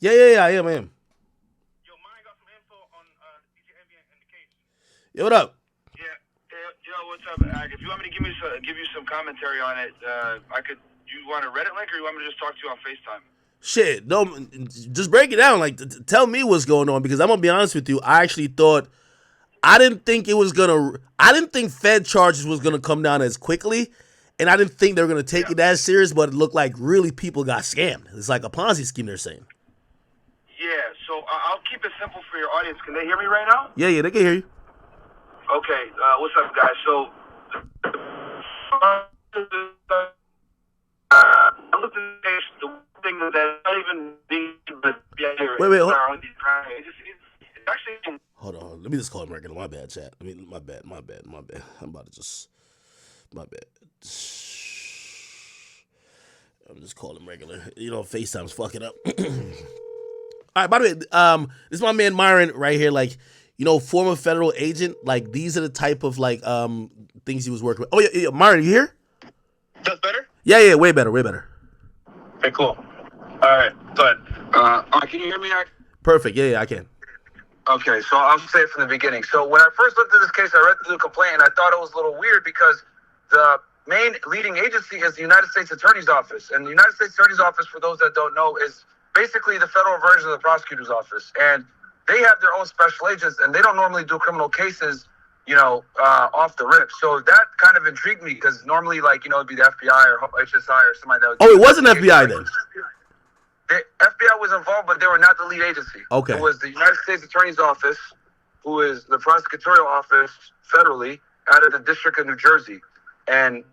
Yeah, I am. Yo, mine got some info on DJ Envy and the case. Yo, what up? Yeah. Yo, what's up, Ag? If you want me to give you some commentary on it, I could. You want a Reddit link, or you want me to just talk to you on FaceTime? Shit, no, just break it down. Like, tell me what's going on because I'm gonna be honest with you. I actually thought I didn't think it was gonna. I didn't think Fed charges was gonna come down as quickly, and I didn't think they were gonna take Yeah. it as serious. But it looked like really people got scammed. It's like a Ponzi scheme. They're saying. Yeah. So I'll keep it simple for your audience. Can they hear me right now? Yeah, they can hear you. Okay. What's up, guys? So. I looked at the case. The thing that not even being the Wait, it's actually. hold on. Let me just call him regular. My bad, chat. I mean, my bad. I'm about to just. My bad. I'm just calling him regular. You know, FaceTime's fucking up. All right, by the way, this is my man Myron right here. Like, you know, former federal agent. Like, these are the type of like things he was working with. Oh yeah, Myron, you here? That's better? Yeah, way better. Okay, cool. All right, good. Can you hear me? Perfect. Yeah, I can. Okay, so I'll say it from the beginning. So when I first looked at this case, I read through the complaint, and I thought it was a little weird because the main leading agency is the United States Attorney's Office. And the United States Attorney's Office, for those that don't know, is basically the federal version of the prosecutor's office. And they have their own special agents, and they don't normally do criminal cases, off the rip. So that kind of intrigued me because normally, like, it'd be the FBI or HSI or somebody that would. Oh, it wasn't FBI then. The FBI was involved, but they were not the lead agency. Okay. It was the United States Attorney's Office, who is the prosecutorial office federally out of the District of New Jersey. And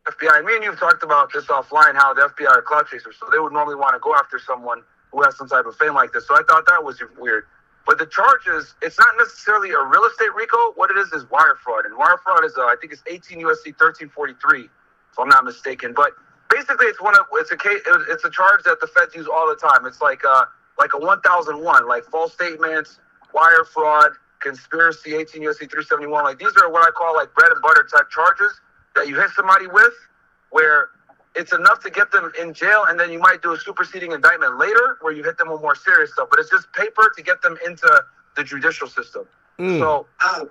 FBI, and me and you have talked about this offline, how the FBI are clout chasers, so they would normally want to go after someone who has some type of fame like this. So I thought that was weird. But the charges, it's not necessarily a real estate RICO. What it is wire fraud. And wire fraud is, I think it's 18 U.S.C. 1343, if I'm not mistaken. But basically, it's a charge that the feds use all the time. It's like a 1001, like false statements, wire fraud, conspiracy, 18 U.S.C. 371. Like, these are what I call like bread and butter type charges that you hit somebody with, where it's enough to get them in jail, and then you might do a superseding indictment later where you hit them with more serious stuff. But it's just paper to get them into the judicial system. So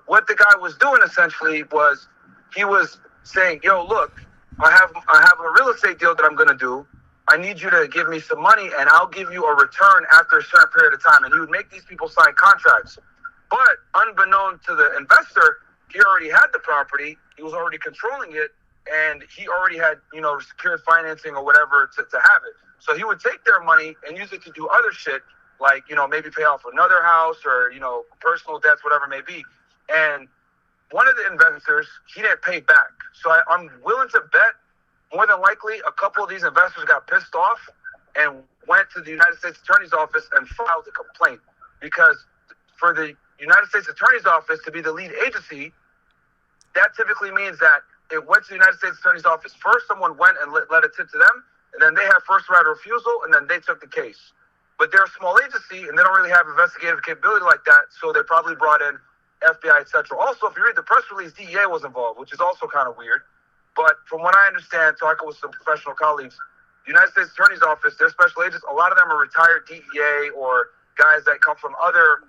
what the guy was doing essentially was he was saying, yo, look, I have a real estate deal that I'm going to do. I need you to give me some money, and I'll give you a return after a certain period of time. And he would make these people sign contracts. But unbeknown to the investor, he already had the property. He was already controlling it. And he already had, secured financing or whatever to have it. So he would take their money and use it to do other shit, like, maybe pay off another house or, personal debts, whatever it may be. And one of the investors, he didn't pay back. So I'm willing to bet more than likely a couple of these investors got pissed off and went to the United States Attorney's Office and filed a complaint. Because for the United States Attorney's Office to be the lead agency, that typically means that it went to the United States Attorney's Office first. Someone went and let a tip to them, and then they have first right of refusal, and then they took the case. But they're a small agency, and they don't really have investigative capability like that, so they probably brought in FBI, etc. Also, if you read the press release, DEA was involved, which is also kind of weird. But from what I understand, talking with some professional colleagues, the United States Attorney's Office, their special agents, a lot of them are retired DEA or guys that come from other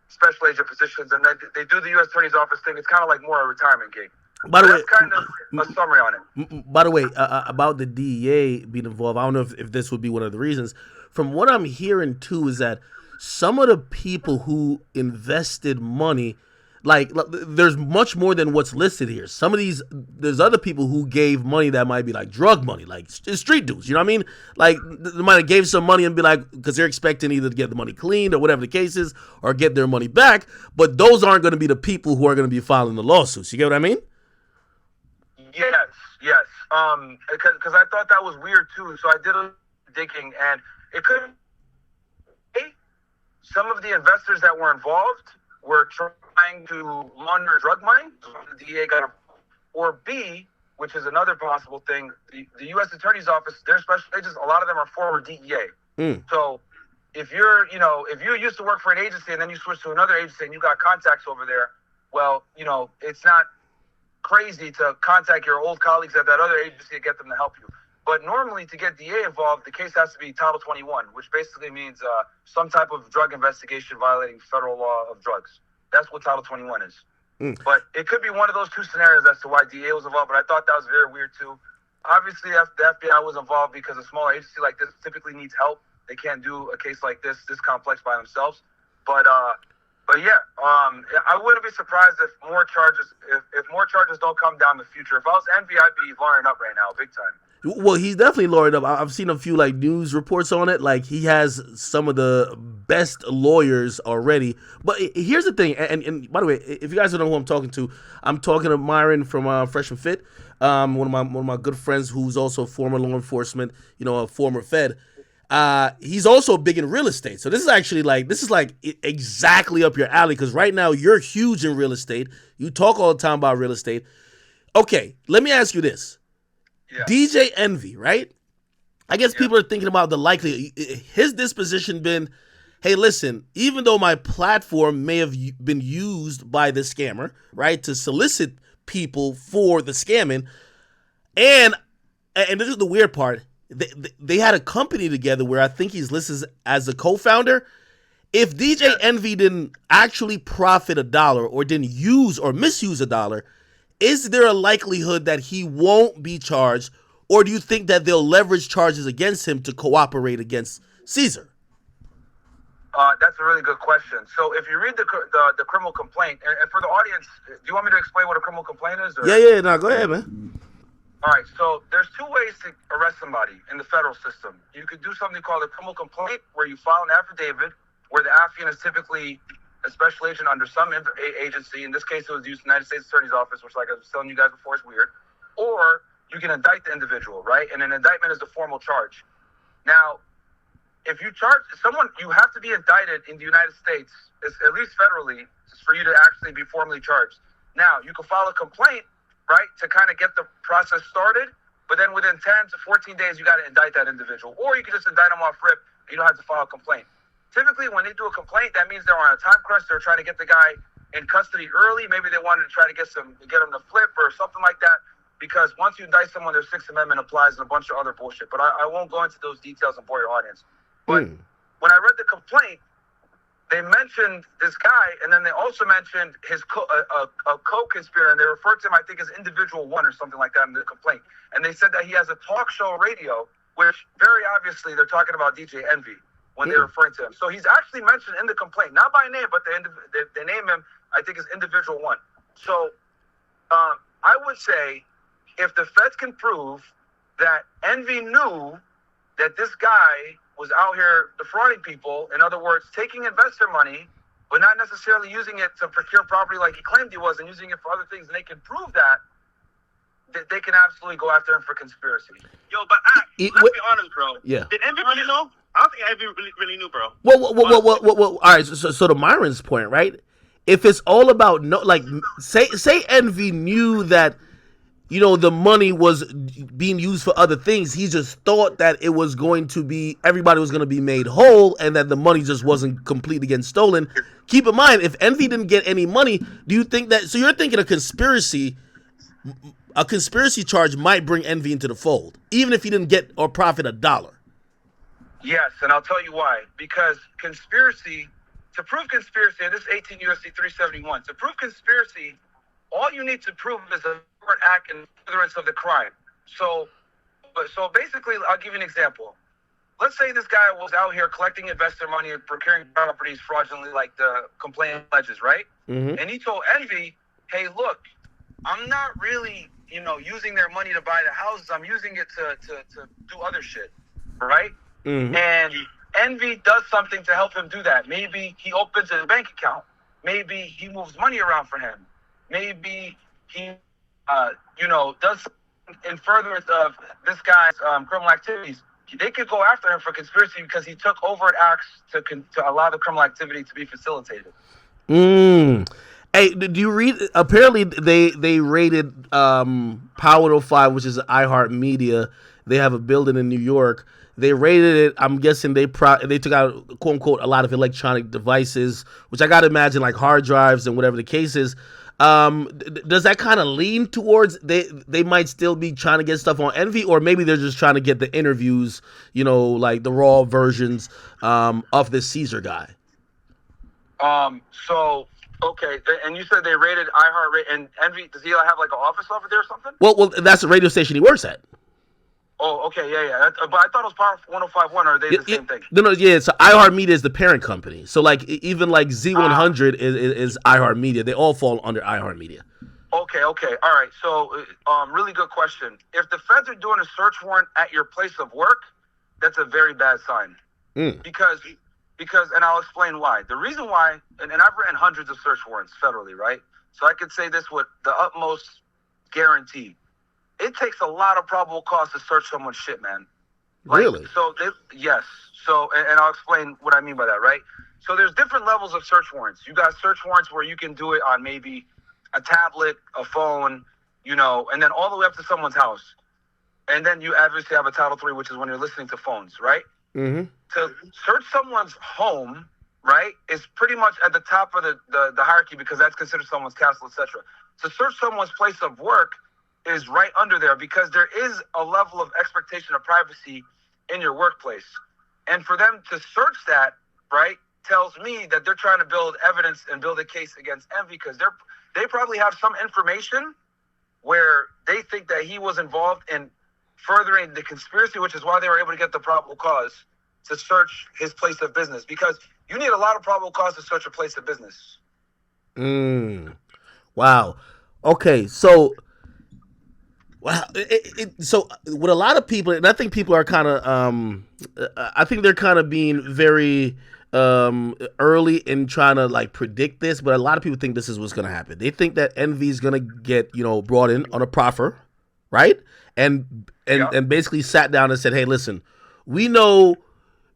special agent positions, and they do the U.S. Attorney's Office thing. It's kind of like more a retirement gig. By the way, that's kind of a summary on it. By the way, about the DEA being involved, I don't know if this would be one of the reasons. From what I'm hearing too, is that some of the people who invested money, like there's much more than what's listed here. Some of these, there's other people who gave money that might be like drug money, like street dudes. You know what I mean? Like they might have gave some money and be like, because they're expecting either to get the money cleaned or whatever the case is, or get their money back. But those aren't going to be the people who are going to be filing the lawsuits. You get what I mean? Yes. Because I thought that was weird too. So I did a digging, and it could be some of the investors that were involved were trying to launder drug money. The DEA got, or B, which is another possible thing. The U.S. Attorney's Office, their special agents, a lot of them are former DEA. So if if you used to work for an agency and then you switch to another agency and you got contacts over there, well, it's not crazy to contact your old colleagues at that other agency and get them to help you. But normally, to get DA involved, the case has to be Title 21, which basically means some type of drug investigation violating federal law of drugs. That's what Title 21 is. But it could be one of those two scenarios as to why DA was involved, but I thought that was very weird too. Obviously, the FBI was involved because a smaller agency like this typically needs help. They can't do a case like this complex by themselves. But yeah, I wouldn't be surprised if more charges don't come down in the future. If I was Envy, I'd be lawyering up right now, big time. Well, he's definitely lawyering up. I've seen a few like news reports on it. Like he has some of the best lawyers already. But here's the thing, and by the way, if you guys don't know who I'm talking to Myron from Fresh and Fit, one of my good friends who's also former law enforcement, a former Fed. He's also big in real estate. So this is exactly up your alley, because right now you're huge in real estate. You talk all the time about real estate. Okay, let me ask you this. Yeah. DJ Envy, right? I guess people are thinking about the likelihood. His disposition been, hey, listen, even though my platform may have been used by the scammer, right, to solicit people for the scamming, and this is the weird part, they had a company together where I think he's listed as a co-founder. If DJ Envy didn't actually profit $1 or didn't use or misuse $1, is there a likelihood that he won't be charged, or do you think that they'll leverage charges against him to cooperate against Cesar? That's a really good question. So if you read the criminal complaint, and for the audience, do you want me to explain what a criminal complaint is? Or? Yeah, no, go ahead, man. All right, so there's two ways to arrest somebody in the federal system. You could do something called a criminal complaint, where you file an affidavit, where the affiant is typically a special agent under some agency. In this case, it was the United States Attorney's Office, which, like I was telling you guys before, is weird. Or you can indict the individual, right? And an indictment is the formal charge. Now, if you charge someone, you have to be indicted in the United States, at least federally, for you to actually be formally charged. Now, you can file a complaint, right, to kind of get the process started, but then within 10 to 14 days, you got to indict that individual. Or you can just indict them off rip, and you don't have to file a complaint. Typically, when they do a complaint, that means they're on a time crunch. They're trying to get the guy in custody early. Maybe they wanted to try to get him to flip or something like that. Because once you indict someone, their Sixth Amendment applies and a bunch of other bullshit. But I won't go into those details and bore your audience. But when I read the complaint, they mentioned this guy, and then they also mentioned his a co-conspirator, and they referred to him, I think, as Individual One or something like that in the complaint. And they said that he has a talk show radio, which very obviously they're talking about DJ Envy when they're referring to him. So he's actually mentioned in the complaint, not by name, but they name him, I think, as Individual One. So I would say if the feds can prove that Envy knew that this guy was out here defrauding people, in other words, taking investor money, but not necessarily using it to procure property like he claimed he was, and using it for other things, and they can prove that they can absolutely go after him for conspiracy. Yo, but let's be honest, bro. Yeah. Did Envy really know? I don't think Envy really knew, bro. Well. All right. So to Myron's point, right? If it's all about say Envy knew that, the money was being used for other things. He just thought that it was going to be, everybody was going to be made whole, and that the money just wasn't completely getting stolen. Keep in mind, if Envy didn't get any money, do you think that, so you're thinking a conspiracy charge might bring Envy into the fold, even if he didn't get or profit $1? Yes, and I'll tell you why. Because to prove conspiracy, and this is 18 U.S.C. 371, to prove conspiracy, all you need to prove is a act in furtherance of the crime. So basically, I'll give you an example. Let's say this guy was out here collecting investor money and procuring properties fraudulently, like the complaint alleges, right? Mm-hmm. And he told Envy, hey, look, I'm not really, using their money to buy the houses. I'm using it to do other shit, right? Mm-hmm. And Envy does something to help him do that. Maybe he opens a bank account. Maybe he moves money around for him. Maybe he does in furtherance of this guy's criminal activities. They could go after him for conspiracy because he took overt acts to allow the criminal activity to be facilitated. Hey, do you read? Apparently, they raided Power 05, which is iHeartMedia. They have a building in New York. They raided it. I'm guessing they took out, quote unquote, a lot of electronic devices, which I gotta imagine like hard drives and whatever the case is. Does that kind of lean towards they might still be trying to get stuff on Envy, or maybe they're just trying to get the interviews, like the raw versions of this Cesar guy? So okay, and you said they rated iHeart and Envy. Does he have like an office over there or something? Well, that's the radio station he works at. Oh, okay, yeah. But I thought it was Power 105.1. Are they the same thing? No, yeah. So iHeartMedia is the parent company. So like even like Z100 is iHeartMedia. They all fall under iHeartMedia. Okay, all right. So, really good question. If the feds are doing a search warrant at your place of work, that's a very bad sign. Because, and I'll explain why. The reason why, and I've written hundreds of search warrants federally, right? So I could say this with the utmost guarantee. It takes a lot of probable cause to search someone's shit, man. Really? Yes. So, and I'll explain what I mean by that, right? So there's different levels of search warrants. You got search warrants where you can do it on maybe a tablet, a phone, and then all the way up to someone's house. And then you obviously have a Title III, which is when you're listening to phones, right? Mm-hmm. To search someone's home, right, is pretty much at the top of the hierarchy because that's considered someone's castle, etc. To search someone's place of work is right under there because there is a level of expectation of privacy in your workplace. And for them to search that, right, tells me that they're trying to build evidence and build a case against Envy because they probably have some information where they think that he was involved in furthering the conspiracy, which is why they were able to get the probable cause to search his place of business because you need a lot of probable cause to search a place of business. Wow. Okay, so so with a lot of people, and I think people are kind of, I think they're kind of being very early in trying to like predict this, but a lot of people think this is what's going to happen. They think that Envy is going to get brought in on a proffer, right? And basically sat down and said, hey, listen, we know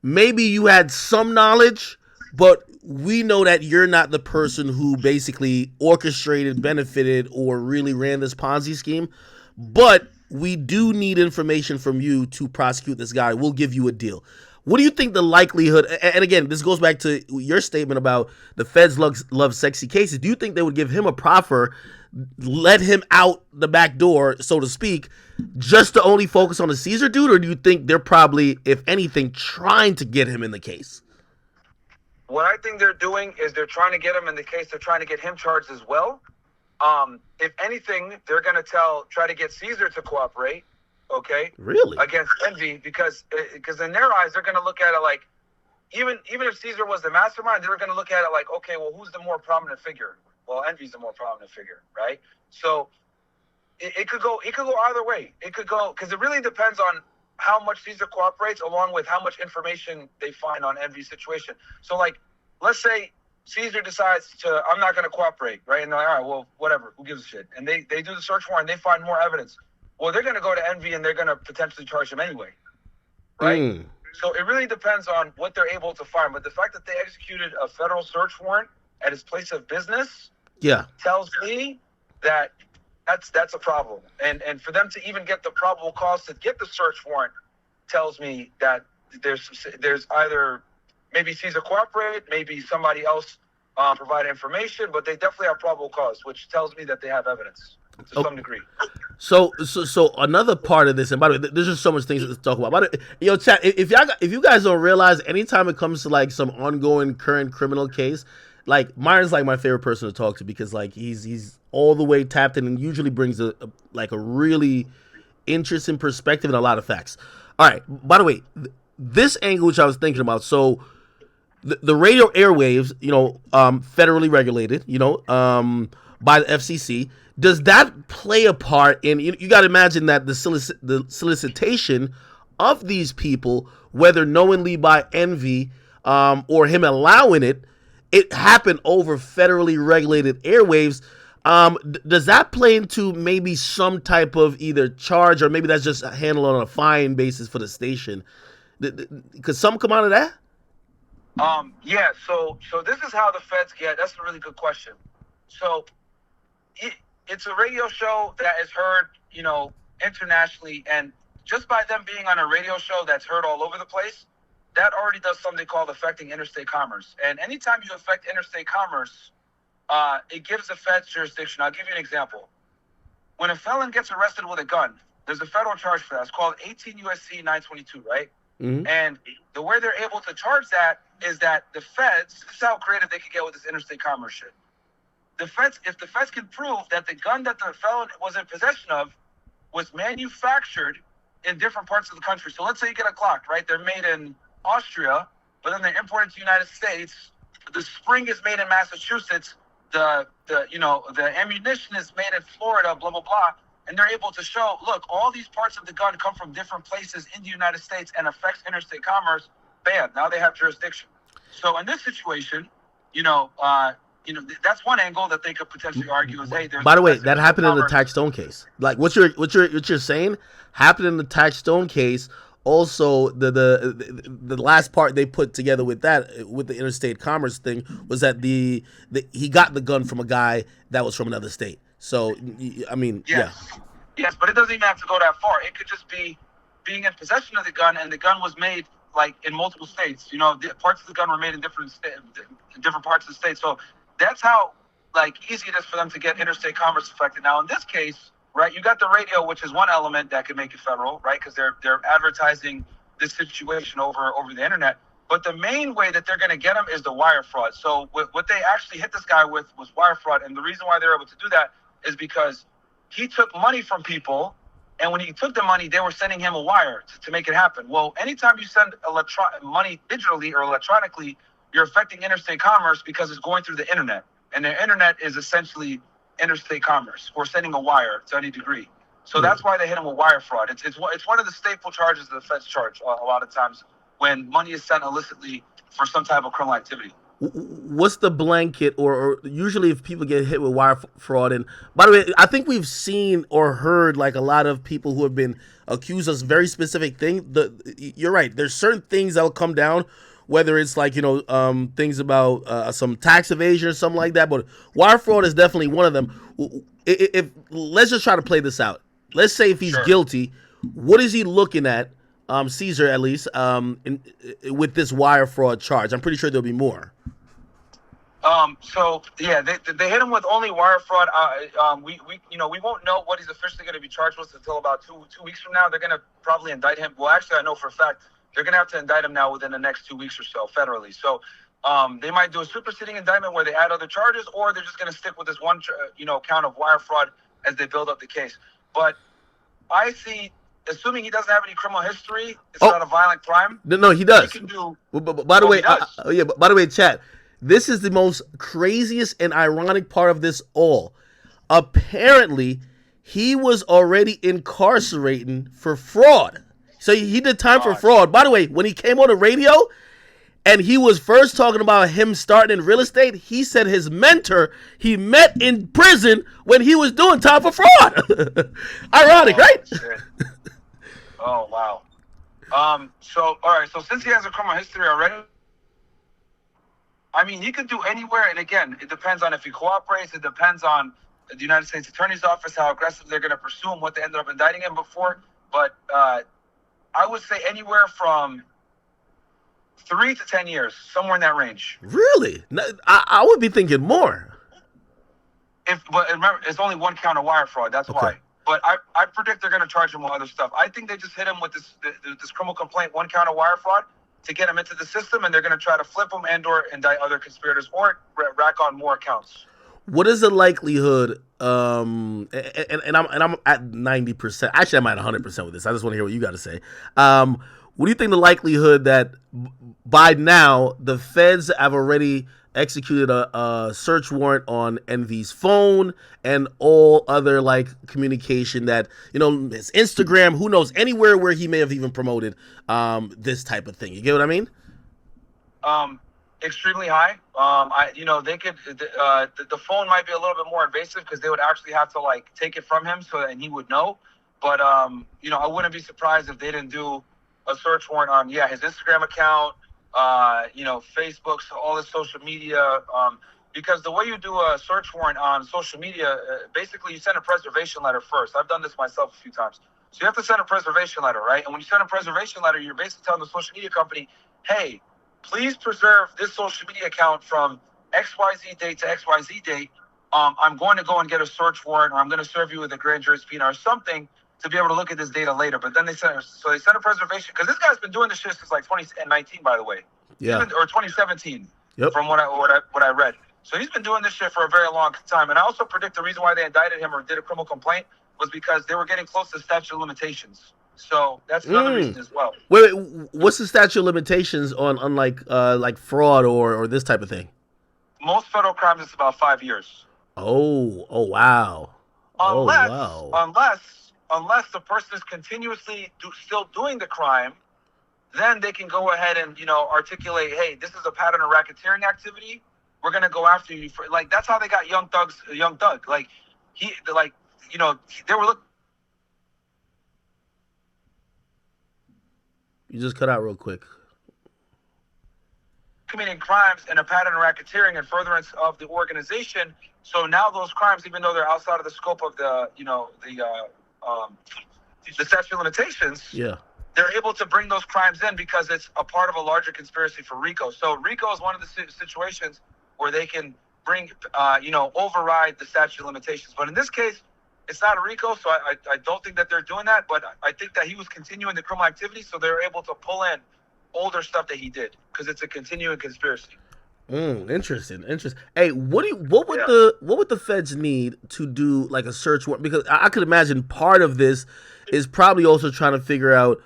maybe you had some knowledge, but we know that you're not the person who basically orchestrated, benefited, or really ran this Ponzi scheme. But we do need information from you to prosecute this guy. We'll give you a deal. What do you think the likelihood, and again, this goes back to your statement about the feds love sexy cases. Do you think they would give him a proffer, let him out the back door, so to speak, just to only focus on the Cesar dude? Or do you think they're probably, if anything, trying to get him in the case? What I think they're doing is they're trying to get him in the case. They're trying to get him charged as well. If anything, they're going to try to get Cesar to cooperate, okay? Really? Against Envy, because in their eyes, they're going to look at it like, even if Cesar was the mastermind, they're going to look at it like, okay, well, who's the more prominent figure? Well, Envy's the more prominent figure, right? So it could go either way. It could go, because it really depends on how much Cesar cooperates along with how much information they find on Envy's situation. So, like, let's say Cesar decides I'm not going to cooperate, right? And they're like, all right, well, whatever, who gives a shit? And they do the search warrant and they find more evidence. Well, they're going to go to Envy and they're going to potentially charge him anyway, right? So it really depends on what they're able to find. But the fact that they executed a federal search warrant at his place of business tells me that that's a problem. And for them to even get the probable cause to get the search warrant tells me that there's either maybe Cesar cooperate, maybe somebody else provide information, but they definitely have probable cause, which tells me that they have evidence to some degree. So another part of this, and by the way, there's just so much things to talk about. But chat, if you guys don't realize, anytime it comes to like some ongoing current criminal case, like Myron's like my favorite person to talk to because like he's all the way tapped in and usually brings a really interesting perspective and a lot of facts. All right. By the way, this angle which I was thinking about, so the radio airwaves, federally regulated, by the FCC. Does that play a part in? You got to imagine that the solicitation of these people, whether knowingly by Envy or him allowing it happened over federally regulated airwaves. Does that play into maybe some type of either charge or maybe that's just handled on a fine basis for the station? Could some come out of that? Yeah. So this is how the feds get. That's a really good question. So it's a radio show that is heard, internationally, and just by them being on a radio show that's heard all over the place, that already does something called affecting interstate commerce. And anytime you affect interstate commerce, it gives the Fed's jurisdiction. I'll give you an example. When a felon gets arrested with a gun, there's a federal charge for that. It's called 18 U.S.C. 922, right? Mm-hmm. And the way they're able to charge that is that the feds, this is how creative they can get with this interstate commerce shit. If the feds can prove that the gun that the felon was in possession of was manufactured in different parts of the country. So let's say you get a Glock, right? They're made in Austria, but then they're imported to the United States. The spring is made in Massachusetts. The ammunition is made in Florida, blah, blah, blah. And they're able to show, look, all these parts of the gun come from different places in the United States and affects interstate commerce. Bam, now they have jurisdiction. So in this situation, that's one angle that they could potentially argue is, hey, there's. By the way, that happened in the Tax Stone case. Like what you're saying happened in the Tax Stone case. Also, the last part they put together with the interstate commerce thing was that he got the gun from a guy that was from another state. So I mean, yes, but it doesn't even have to go that far. It could just be being in possession of the gun, and the gun was made like in multiple states. The parts of the gun were made in different parts of the state. So that's how easy it is for them to get interstate commerce affected. Now in this case, right, you got the radio, which is one element that could make it federal, right? Because they're advertising this situation over the internet. But the main way that they're going to get him is the wire fraud. So what they actually hit this guy with was wire fraud, and the reason why they're able to do that is because he took money from people, and when he took the money, they were sending him a wire to make it happen. Well, anytime you send money digitally or electronically, you're affecting interstate commerce because it's going through the internet, and the internet is essentially interstate commerce or sending a wire to any degree. So that's why they hit him with wire fraud. It's one of the staple charges that the feds charge a lot of times when money is sent illicitly for some type of criminal activity. What's the blanket, or usually if people get hit with wire fraud, and by the way, I think we've seen or heard a lot of people who have been accused of very specific things. You're right. There's certain things that will come down, whether it's things about some tax evasion or something like that. But wire fraud is definitely one of them. If let's just try to play this out. Let's say if he's guilty, what is he looking at, Cesar at least, with this wire fraud charge? I'm pretty sure there'll be more. They hit him with only wire fraud. We won't know what he's officially going to be charged with until about two weeks from now. They're going to probably indict him. Well, actually, I know for a fact they're going to have to indict him now within the next 2 weeks or so federally. So they might do a superseding indictment where they add other charges, or they're just going to stick with this one, count of wire fraud as they build up the case. But I see, assuming he doesn't have any criminal history, it's not a violent crime. No, he does. He can do. By the way, by the way, chat. This is the most craziest and ironic part of this all. Apparently, he was already incarcerating for fraud. So he did time for fraud. By the way, when he came on the radio and he was first talking about him starting in real estate, he said his mentor he met in prison when he was doing time for fraud. Ironic, right? Shit. Oh, wow. So since he has a criminal history already, I mean, he could do anywhere. And again, it depends on if he cooperates. It depends on the United States Attorney's Office, how aggressive they're going to pursue him, what they ended up indicting him before. But I would say anywhere from 3 to 10 years, somewhere in that range. Really? I would be thinking more. But remember, it's only one count of wire fraud. That's why. But I predict they're going to charge him with other stuff. I think they just hit him with this criminal complaint, one count of wire fraud, to get him into the system, and they're going to try to flip him and/or indict other conspirators or rack on more counts. What is the likelihood? And I'm at 90%. Actually, I'm at 100% with this. I just want to hear what you got to say. What do you think the likelihood that by now the feds have already executed a search warrant on Envy's phone and all other communication that, his Instagram, who knows, anywhere where he may have even promoted this type of thing. You get what I mean? Extremely high. They could, the phone might be a little bit more invasive because they would actually have to take it from him and he would know. But, I wouldn't be surprised if they didn't do a search warrant on, his Instagram account, Facebook, all this social media, because the way you do a search warrant on social media, basically you send a preservation letter first. I've done this myself a few times. So you have to send a preservation letter, right? And when you send a preservation letter, you're basically telling the social media company, hey, please preserve this social media account from XYZ date to XYZ date, I'm going to go and get a search warrant, or I'm going to serve you with a grand jury subpoena or something to be able to look at this data later. But then they sent a preservation, because this guy's been doing this shit since like 2019, by the way. Yeah. Or 2017, Yep. from what I read. So he's been doing this shit for a very long time. And I also predict the reason why they indicted him or did a criminal complaint was because they were getting close to statute of limitations. So that's another reason as well. Wait, what's the statute of limitations on like fraud or this type of thing? Most federal crimes is about 5 years. Oh wow. Unless the person is continuously still doing the crime, then they can go ahead and, articulate, hey, this is a pattern of racketeering activity. We're gonna go after you for, like, that's how they got Young Thug. Like they were looking. You just cut out real quick. Committing crimes and a pattern of racketeering and furtherance of the organization. So now those crimes, even though they're outside of the scope of the statute of limitations, yeah, they're able to bring those crimes in because it's a part of a larger conspiracy for RICO. So RICO is one of the situations where they can bring, override the statute of limitations. But in this case, it's not a RICO, so I don't think that they're doing that. But I think that he was continuing the criminal activity, so they're able to pull in older stuff that he did because it's a continuing conspiracy. Interesting. Hey, what would the feds need to do like a search warrant? Because I could imagine part of this is probably also trying to figure out,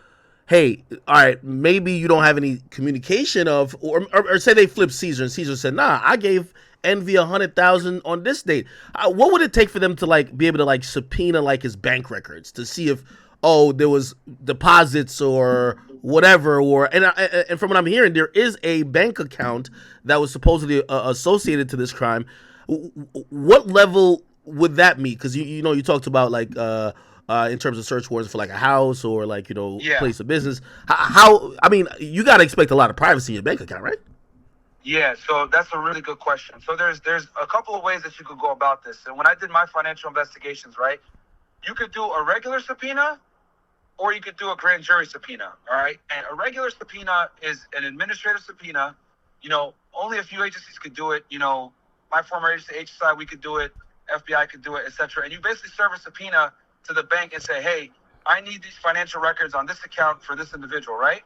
hey, all right, maybe you don't have any communication of, or say they flipped Cesar and Cesar said, nah, I gave Envy $100,000 on this date. What would it take for them to like be able to like subpoena like his bank records to see if, oh, there was deposits or whatever, and from what I'm hearing, there is a bank account that was supposedly associated to this crime. What level would that meet? Because you talked about like in terms of search warrants for like a house or like place of business. How I mean, you got to expect a lot of privacy in your bank account, right? Yeah, so that's a really good question. So there's a couple of ways that you could go about this. And when I did my financial investigations, right, you could do a regular subpoena or you could do a grand jury subpoena, all right? And a regular subpoena is an administrative subpoena. Only a few agencies could do it. My former agency, HSI, we could do it. FBI could do it, etc. And you basically serve a subpoena to the bank and say, hey, I need these financial records on this account for this individual, right?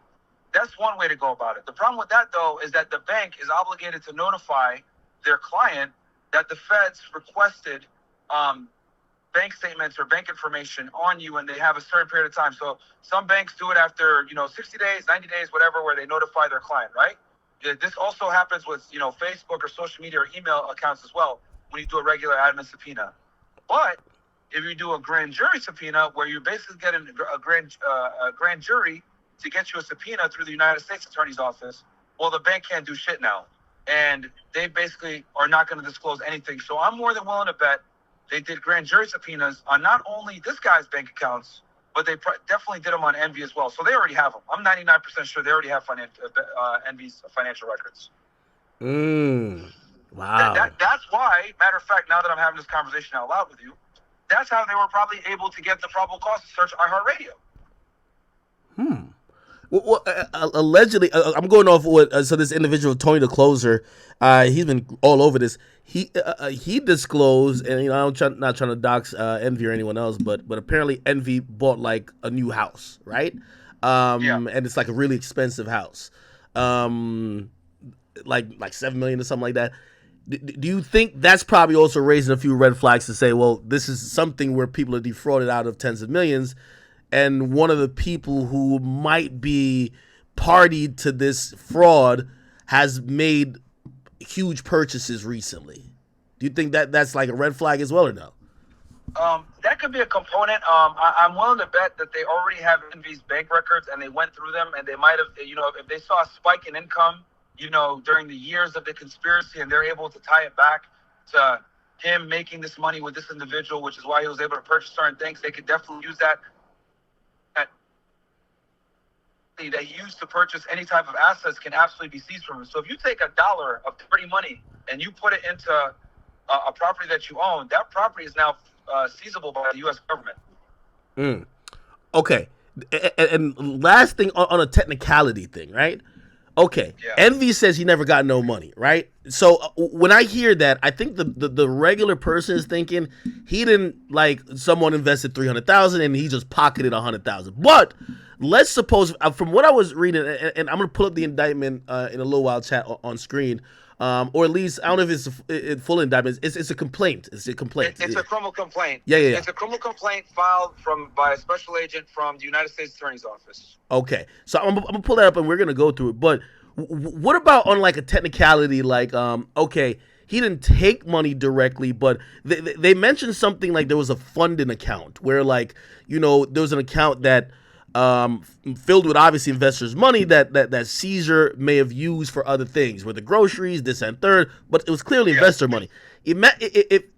That's one way to go about it. The problem with that, though, is that the bank is obligated to notify their client that the feds requested bank statements or bank information on you, and they have a certain period of time. So some banks do it after 60 days, 90 days, whatever, where they notify their client, right? This also happens with Facebook or social media or email accounts as well when you do a regular admin subpoena. But if you do a grand jury subpoena, where you're basically getting a grand jury to get you a subpoena through the United States Attorney's Office, well, the bank can't do shit now. And they basically are not going to disclose anything. So I'm more than willing to bet they did grand jury subpoenas on not only this guy's bank accounts, but they definitely did them on Envy as well. So they already have them. I'm 99% sure they already have Envy's financial records. Wow. That's why, matter of fact, now that I'm having this conversation out loud with you, that's how they were probably able to get the probable cause to search iHeartRadio. Well, allegedly, I'm going off what so this individual Tony the Closer, he's been all over this. He disclosed, and I'm not trying to dox Envy or anyone else, but apparently Envy bought like a new house, right? And it's like a really expensive house, like $7 million or something like that. Do you think that's probably also raising a few red flags to say, well, this is something where people are defrauded out of tens of millions? And one of the people who might be party to this fraud has made huge purchases recently. Do you think that that's like a red flag as well or no? That could be a component. I'm willing to bet that they already have Envy's bank records and they went through them and they might have, if they saw a spike in income, during the years of the conspiracy and they're able to tie it back to him making this money with this individual, which is why he was able to purchase certain things, they could definitely use that he used to purchase any type of assets can absolutely be seized from him. So if you take $1 of dirty money and you put it into a property that you own, that property is now seizable by the U.S. government. Okay. And last thing on a technicality thing, right? Okay. Yeah. Envy says he never got no money, right? So when I hear that, I think the regular person is thinking he didn't, like, someone invested 300,000 and he just pocketed 100,000. But let's suppose, from what I was reading, and I'm gonna pull up the indictment in a little while, chat on screen, or at least I don't know if it's a full indictment. It's a complaint. It's a complaint. It's a criminal complaint. Yeah. It's a criminal complaint filed by a special agent from the United States Attorney's Office. Okay, so I'm gonna pull that up and we're gonna go through it. But what about on, like, a technicality, like, okay, he didn't take money directly, but they mentioned something like there was a funding account where, like, there was an account that filled with obviously investors' money that Cesar may have used for other things, with the groceries, this and third, but it was clearly investor money. It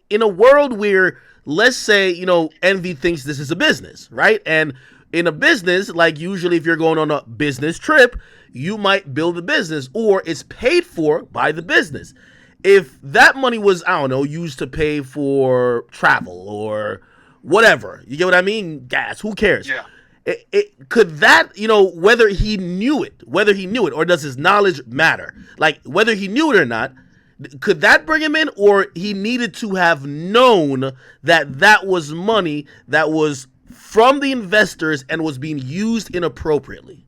in a world where, let's say, Envy thinks this is a business, right? And in a business, like, usually if you're going on a business trip, you might build a business, or it's paid for by the business. If that money was, I don't know, used to pay for travel or whatever, you get what I mean? Gas, who cares? Yeah. Could that, whether he knew it, or does his knowledge matter? Like, whether he knew it or not, could that bring him in, or he needed to have known that was money that was from the investors and was being used inappropriately?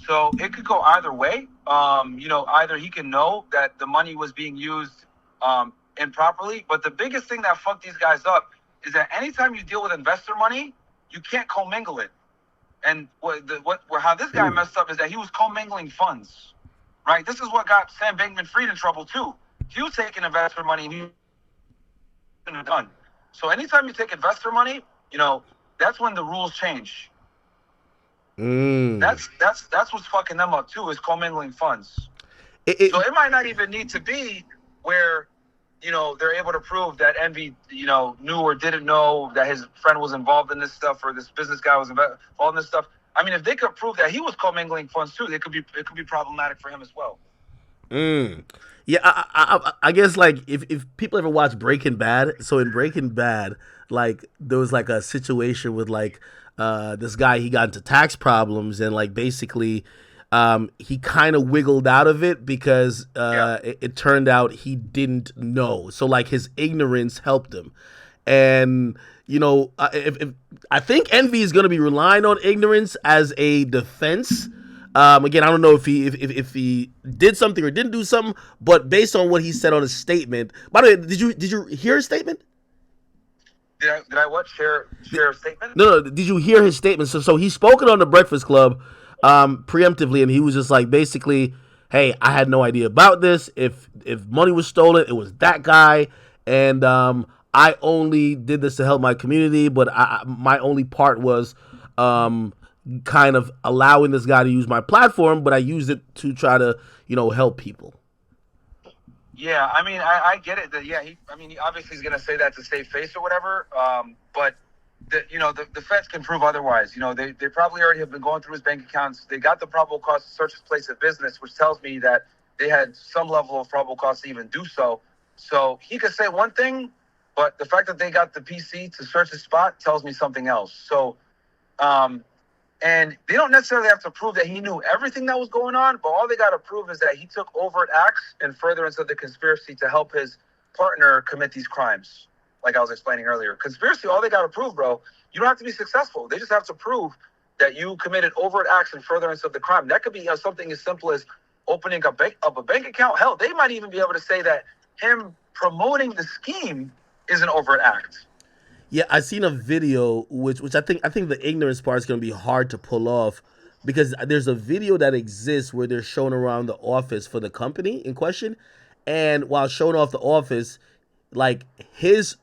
So it could go either way. Either he can know that the money was being used improperly, but the biggest thing that fucked these guys up is that anytime you deal with investor money, you can't commingle it. And how this guy messed up is that he was commingling funds, right? This is what got Sam Bankman-Fried in trouble too. He was taking investor money and he was done. So anytime you take investor money, that's when the rules change. That's what's fucking them up too, is commingling funds. So it might not even need to be where they're able to prove that Envy knew or didn't know that his friend was involved in this stuff, or this business guy was involved in this stuff. I mean, if they could prove that he was commingling funds too, it could be problematic for him as well. Yeah, I guess, like, if people ever watch Breaking Bad, so in Breaking Bad, like, there was, like, a situation with, like, this guy, he got into tax problems, and, like, basically he kind of wiggled out of it because it turned out he didn't know. So, like, his ignorance helped him. And, if I think Envy is going to be relying on ignorance as a defense. Again, I don't know if he did something or didn't do something, but based on what he said on his statement. By the way, did you hear his statement? Did I what? Share a statement? No. Did you hear his statement? So he spoke it on the Breakfast Club preemptively, and he was just like, basically, hey, I had no idea about this. If money was stolen, it was that guy, and I only did this to help my community, but my only part was kind of allowing this guy to use my platform, but I used it to try to, help people. Yeah, I mean, I get it. That he obviously is going to say that to save face or whatever. But the feds can prove otherwise. They probably already have been going through his bank accounts. They got the probable cause to search his place of business, which tells me that they had some level of probable cause to even do so. So he could say one thing, but the fact that they got the PC to search his spot tells me something else. So, and they don't necessarily have to prove that he knew everything that was going on, but all they got to prove is that he took overt acts in furtherance of the conspiracy to help his partner commit these crimes. Like I was explaining earlier, conspiracy, all they got to prove, bro, you don't have to be successful. They just have to prove that you committed overt acts in furtherance of the crime. That could be something as simple as opening a bank account. Hell, they might even be able to say that him promoting the scheme is an overt act. Yeah, I seen a video which I think the ignorance part is going to be hard to pull off, because there's a video that exists where they're showing around the office for the company in question, and while showing off the office, like his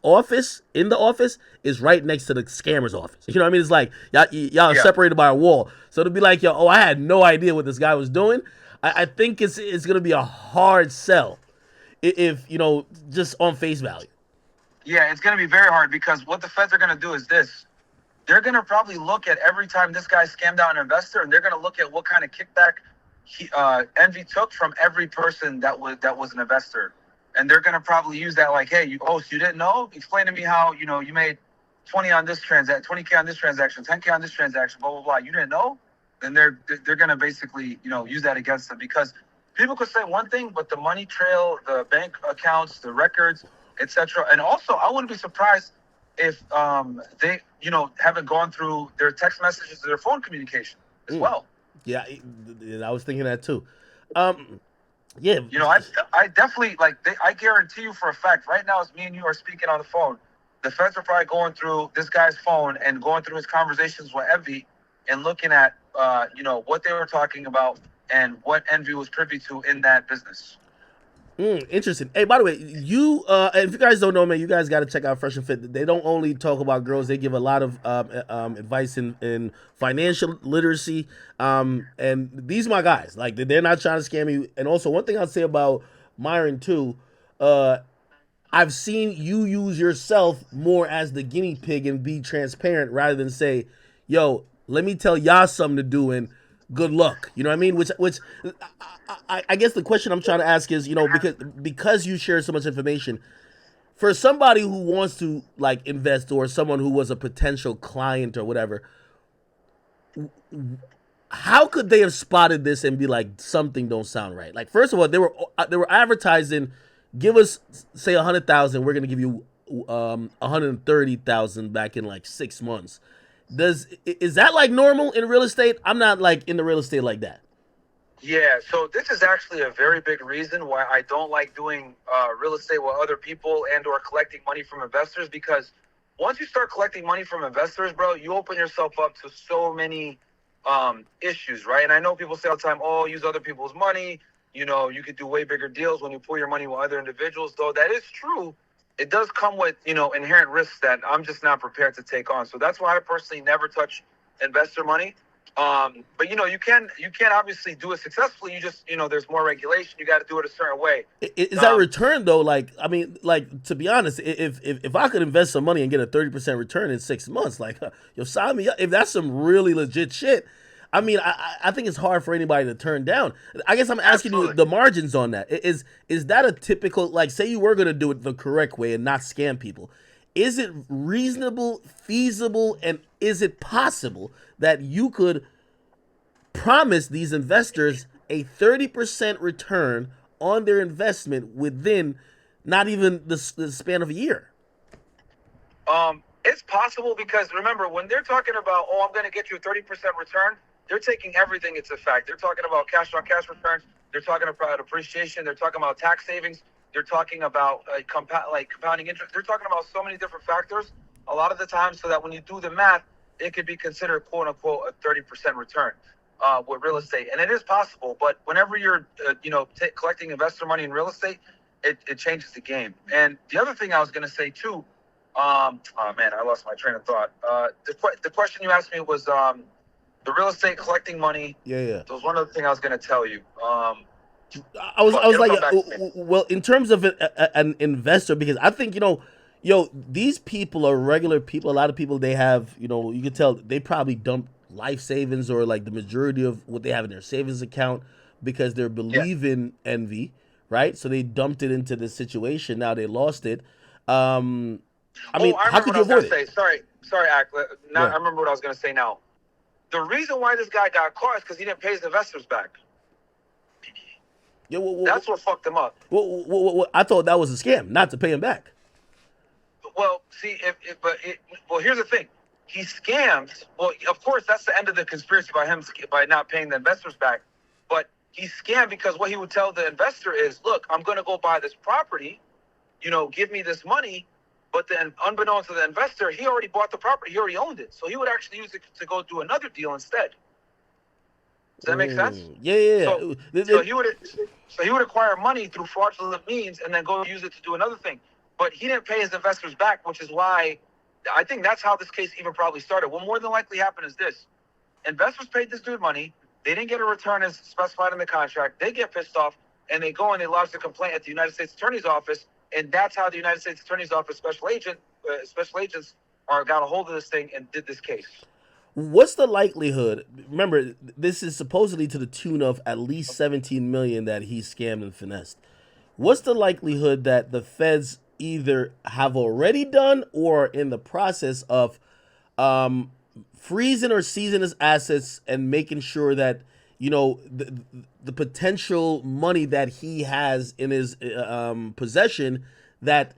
office in the office is right next to the scammer's office. You know what I mean? It's like y'all are separated by a wall. So to be like, I had no idea what this guy was doing. I think it's going to be a hard sell if just on face value. Yeah, it's going to be very hard, because what the feds are going to do is this. They're going to probably look at every time this guy scammed out an investor, and they're going to look at what kind of kickback Envy took from every person that was an investor. And they're going to probably use that like, hey, so you didn't know? Explain to me how, you made 20 on this transaction, 20K on this transaction, 10K on this transaction, blah, blah, blah. You didn't know? then they're going to basically, use that against them, because people could say one thing, but the money trail, the bank accounts, the records, etc. And also, I wouldn't be surprised if they, haven't gone through their text messages, their phone communication as well. Yeah, I was thinking that too. Yeah, I definitely I guarantee you for a fact, right now, as me and you are speaking on the phone, the feds are probably going through this guy's phone and going through his conversations with Envy and looking at what they were talking about and what Envy was privy to in that business. Interesting. Hey, by the way, you and if you guys don't know, man, you guys got to check out Fresh and Fit. They don't only talk about girls; they give a lot of advice in financial literacy. And these are my guys. Like, they're not trying to scam you. And also, one thing I'll say about Myron too, I've seen you use yourself more as the guinea pig and be transparent rather than say, "Yo, let me tell y'all something to do," and good luck. You know what I mean? Which I guess the question I'm trying to ask is, because you share so much information, for somebody who wants to like invest, or someone who was a potential client or whatever, how could they have spotted this and be like, something don't sound right? Like, first of all, they were advertising, give us, say, 100,000, we're gonna give you 130,000 back in like 6 months. Is that like normal in real estate? I'm not like in the real estate like that. Yeah, so this is actually a very big reason why I don't like doing real estate with other people and or collecting money from investors, because once you start collecting money from investors, bro, you open yourself up to so many issues, right? And I know people say all the time, oh, use other people's money. You could do way bigger deals when you pull your money with other individuals, though that is true. It does come with, inherent risks that I'm just not prepared to take on. So that's why I personally never touch investor money. But you can obviously do it successfully. You just, there's more regulation. You got to do it a certain way. Is that return though? Like, I mean, like, to be honest, if I could invest some money and get a 30% return in 6 months, like, sign me up. If that's some really legit shit, I mean, I think it's hard for anybody to turn down. I guess I'm asking you the margins on that. Is that a typical, like, say you were going to do it the correct way and not scam people? Is it reasonable, feasible, and is it possible that you could promise these investors a 30% return on their investment within not even the span of a year? It's possible, because remember, when they're talking about, oh, I'm going to get you a 30% return, they're taking everything into fact. They're talking about cash on cash returns. They're talking about appreciation. They're talking about tax savings. They're talking about compounding interest. They're talking about so many different factors a lot of the time, so that when you do the math, it could be considered, quote unquote, a 30% return with real estate. And it is possible, but whenever you're, collecting investor money in real estate, it changes the game. And the other thing I was going to say too, oh man, I lost my train of thought. The question you asked me was the real estate collecting money. Yeah. That was one other thing I was going to tell you. I was like, well, in terms of an investor, because I think, these people are regular people. A lot of people, they have, you can tell they probably dump life savings or like the majority of what they have in their savings account because they're believing Envy, right? So they dumped it into this situation. Now they lost it. I mean, how could you avoid it? Sorry, Ak. Now I remember what I was going to say now. The reason why this guy got caught is because he didn't pay his investors back. Yeah, that's what fucked him up. I thought that was a scam, not to pay him back. Well, see, here's the thing. He scammed. Well, of course, that's the end of the conspiracy by not paying the investors back. But he scammed because what he would tell the investor is, look, I'm going to go buy this property, give me this money. But then, unbeknownst to the investor, he already bought the property. He already owned it. So he would actually use it to go do another deal instead. Does that make sense? Yeah. So he would acquire money through fraudulent means and then go use it to do another thing. But he didn't pay his investors back, which is why I think that's how this case even probably started. What more than likely happened is this. Investors paid this dude money. They didn't get a return as specified in the contract. They get pissed off, and they go and they lodge the complaint at the United States Attorney's Office. And that's how the United States Attorney's Office special agents got a hold of this thing and did this case. What's the likelihood? Remember, this is supposedly to the tune of at least $17 million that he scammed and finessed. What's the likelihood that the feds either have already done or in the process of freezing or seizing his assets and making sure that the potential money that he has in his possession, that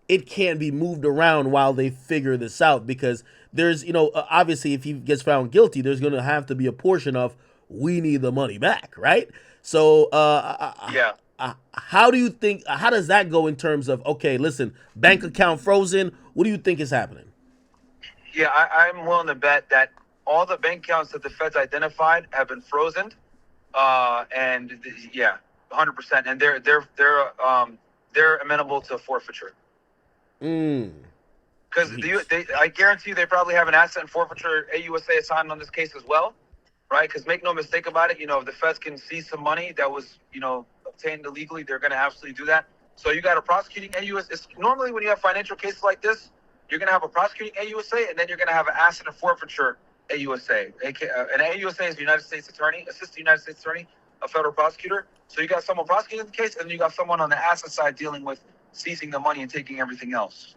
it can't be moved around while they figure this out, because there's obviously if he gets found guilty, there's going to have to be a portion of, we need the money back, right? So Yeah. how do you think, how does that go in terms of, okay, listen, bank account frozen, what do you think is happening? Yeah, I'm willing to bet that all the bank accounts that the Fed's identified have been frozen, and yeah, 100%, and they're amenable to forfeiture. Because I guarantee you, they probably have an asset and forfeiture AUSA assigned on this case as well, right? Because make no mistake about it, if the Feds can seize some money that was obtained illegally, they're going to absolutely do that. So you got a prosecuting AUSA. Normally, when you have financial cases like this, you're going to have a prosecuting AUSA, and then you're going to have an asset and forfeiture AUSA. An AUSA is the United States Attorney, Assistant United States Attorney, a federal prosecutor. So you got someone prosecuting the case, and then you got someone on the asset side dealing with seizing the money and taking everything else.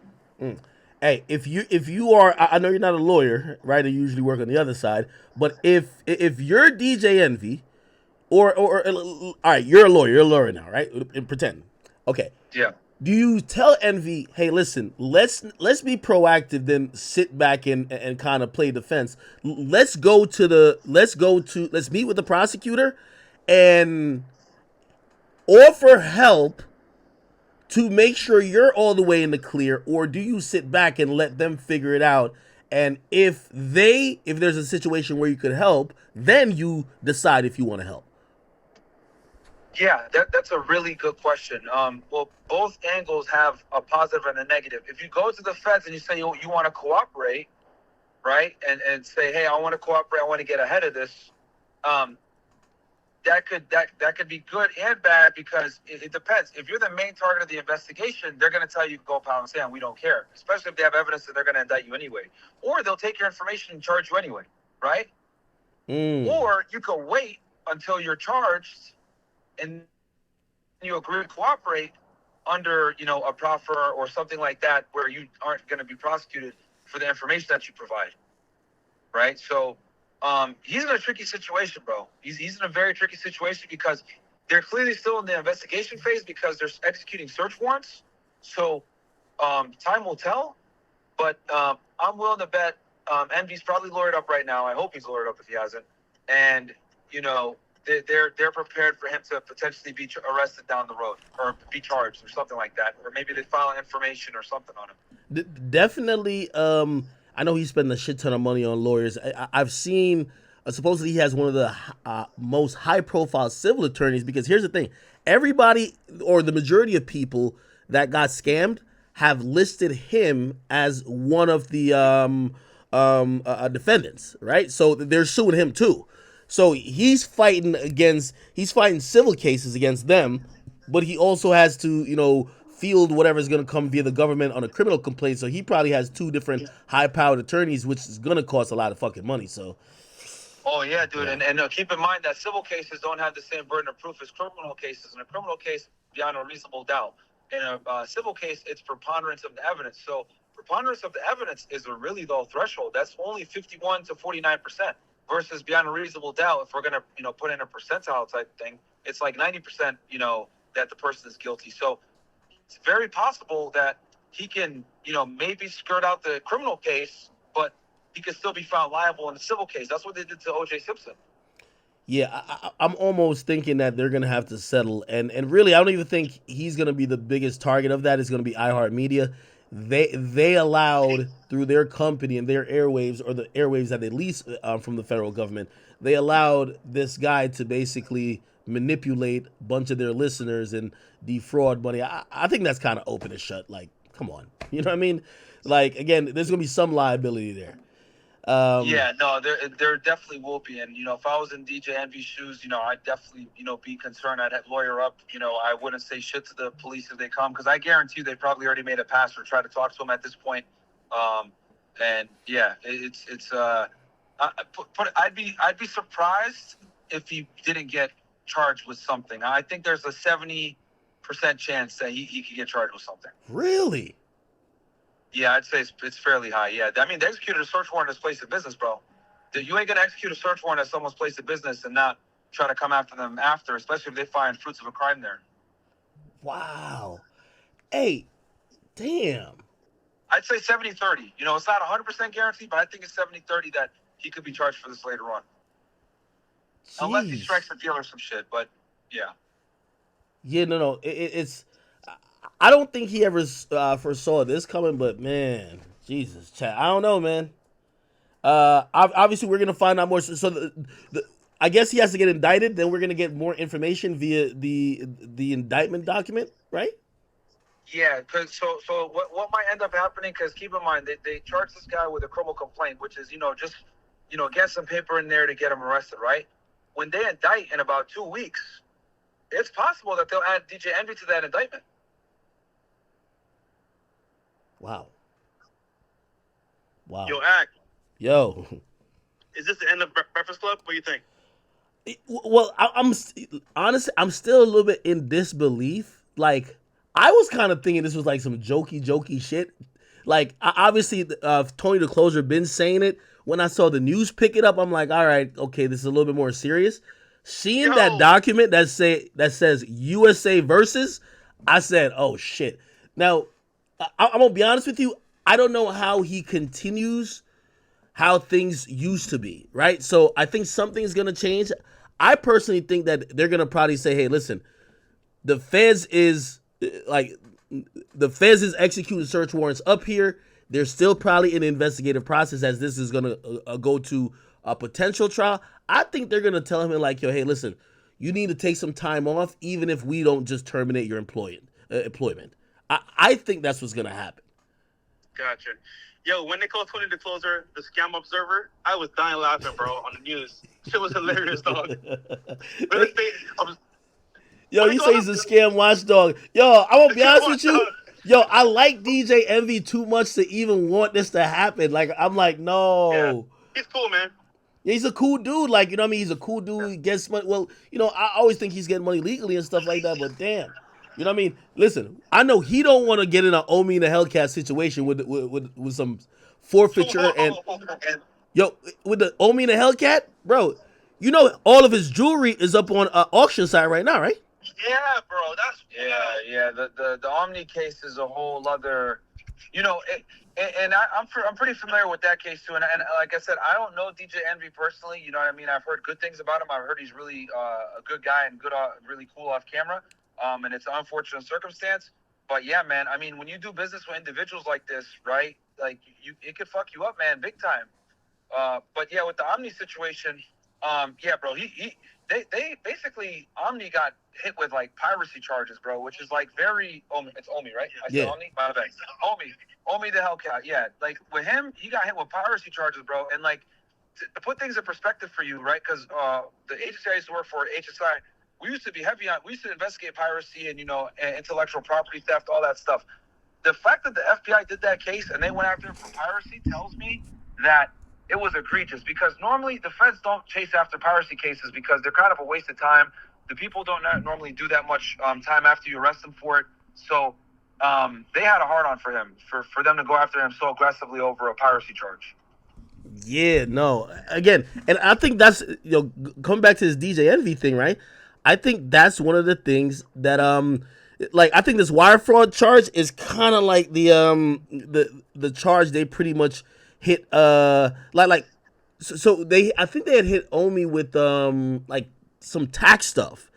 Hey, if you are, I know you're not a lawyer, right? You usually work on the other side, but if you're DJ Envy, or all right, you're a lawyer now, right? Pretend. Okay. Yeah. Do you tell Envy, hey, listen, let's be proactive, then sit back and kind of play defense. Let's meet with the prosecutor and offer help to make sure you're all the way in the clear, or do you sit back and let them figure it out? And if there's a situation where you could help, then you decide if you want to help. Yeah, that's a really good question. Well, both angles have a positive and a negative. If you go to the Feds and you say you want to cooperate, right, and say, hey, I want to cooperate, I want to get ahead of this, that could be good and bad, because it depends. If you're the main target of the investigation, they're going to tell you, go pound sand, we don't care, especially if they have evidence that they're going to indict you anyway. Or they'll take your information and charge you anyway, right? Or you can wait until you're charged and you agree to cooperate under, a proffer or something like that, where you aren't going to be prosecuted for the information that you provide, right? So he's in a tricky situation, bro. He's in a very tricky situation, because they're clearly still in the investigation phase, because they're executing search warrants. So time will tell, but I'm willing to bet Envy's probably lawyered up right now. I hope he's lawyered up if he hasn't. And, they're prepared for him to potentially be arrested down the road, or be charged or something like that, or maybe they file information or something on him. Definitely. I know he's spending a shit ton of money on lawyers. I've seen supposedly he has one of the most high-profile civil attorneys. Because here's the thing: everybody, or the majority of people that got scammed, have listed him as one of the defendants, right? So they're suing him too. So he's fighting civil cases against them, but he also has to, field whatever's going to come via the government on a criminal complaint. So he probably has two different high-powered attorneys, which is going to cost a lot of fucking money. So. Oh yeah, dude, yeah. And keep in mind that civil cases don't have the same burden of proof as criminal cases. In a criminal case, beyond a reasonable doubt. In a civil case, it's preponderance of the evidence. So preponderance of the evidence is a really low threshold. That's only 51 to 49%. Versus beyond a reasonable doubt, if we're going to, put in a percentile type thing, it's like 90%, that the person is guilty. So it's very possible that he can, maybe skirt out the criminal case, but he could still be found liable in the civil case. That's what they did to O.J. Simpson. Yeah, I'm almost thinking that they're going to have to settle. And really, I don't even think he's going to be the biggest target of that. It's going to be iHeartMedia. They allowed, through their company and their airwaves, or the airwaves that they lease from the federal government, they allowed this guy to basically manipulate a bunch of their listeners and defraud money. I think that's kind of open and shut. Like, come on. You know what I mean? Like, again, there's going to be some liability there. Yeah, no, there definitely will be. And, if I was in DJ Envy's shoes, I'd definitely, be concerned. I'd lawyer up. I wouldn't say shit to the police if they come, because I guarantee you they probably already made a pass or try to talk to him at this point. And yeah, I'd be surprised if he didn't get charged with something. I think there's a 70% chance that he could get charged with something. Really? Yeah, I'd say it's fairly high. Yeah, I mean, they executed a search warrant as place of business, bro. You ain't gonna execute a search warrant as someone's place of business and not try to come after them after, especially if they find fruits of a crime there. Wow. Hey, damn. I'd say 70-30. You know, it's not 100% guaranteed, but I think it's 70-30 that he could be charged for this later on. Jeez. Unless he strikes a deal or some shit, but yeah. Yeah, no. It's. I don't think he ever foresaw this coming, but man, Jesus, chat. I don't know, man. Obviously, we're gonna find out more. So I guess he has to get indicted. Then we're gonna get more information via the indictment document, right? Yeah, because so what might end up happening? Because keep in mind they charge this guy with a criminal complaint, which is just get some paper in there to get him arrested, right? When they indict in about 2 weeks, it's possible that they'll add DJ Envy to that indictment. Wow. Yo, Ak, Yo. is this the end of Breakfast Club? What do you think? Well, I'm honestly, I'm still a little bit in disbelief. Like, I was kind of thinking this was like some jokey shit. Like, obviously, Tony the Closer been saying it. When I saw the news pick it up, I'm like, all right, okay, this is a little bit more serious. Seeing that document that says USA versus, I said, oh shit. Now, I'm gonna be honest with you. I don't know how he continues how things used to be, right? So I think something's gonna change. I personally think that they're gonna probably say, hey, listen, the Feds is executing search warrants up here. There's still probably an investigative process as this is gonna go to a potential trial. I think they're gonna tell him like, yo, hey, listen, you need to take some time off, even if we don't just terminate your employment. I think that's what's gonna happen. Gotcha. Yo, when they called Tony the Closer the scam observer, I was dying laughing, bro, on the news. Shit was hilarious, dog. Yo, you say he's a scam watchdog. Yo, I'm gonna be honest with you. Yo, I like DJ Envy too much to even want this to happen. Like, I'm like, no. Yeah. He's cool, man. Yeah, he's a cool dude. Like, you know what I mean? He's a cool dude. He gets money. Well, I always think he's getting money legally and stuff like that, but damn. You know what I mean? Listen, I know he don't want to get in an Omi and a Hellcat situation with some forfeiture and yo, with the Omi and a Hellcat, bro, all of his jewelry is up on an auction site right now, right? Yeah, bro. That's yeah. The Omni case is a whole other, I'm pretty familiar with that case too. And like I said, I don't know DJ Envy personally. You know what I mean? I've heard good things about him. I've heard he's really a good guy and good, really cool off camera. And it's an unfortunate circumstance. But yeah, man, I mean, when you do business with individuals like this, right? Like it could fuck you up, man, big time. But yeah, with the Omni situation, yeah, bro, they basically Omni got hit with like piracy charges, bro, which is like very it's Omi, right? I said Omni, my bad. Omi the Hellcat, yeah. Like with him, he got hit with piracy charges, bro, and like to put things in perspective for you, right? Because the agency I used to work for, HSI. We used to be heavy on. We used to investigate piracy and intellectual property theft, all that stuff. The fact that the FBI did that case and they went after him for piracy tells me that it was egregious. Because normally the feds don't chase after piracy cases because they're kind of a waste of time. The people don't normally do that much time after you arrest them for it. So they had a hard on for him for them to go after him so aggressively over a piracy charge. Yeah, no. Again, and I think that's coming back to this DJ Envy thing, right? I think that's one of the things that I think this wire fraud charge is kind of like the charge they pretty much hit so I think they had hit Omi with like some tax stuff.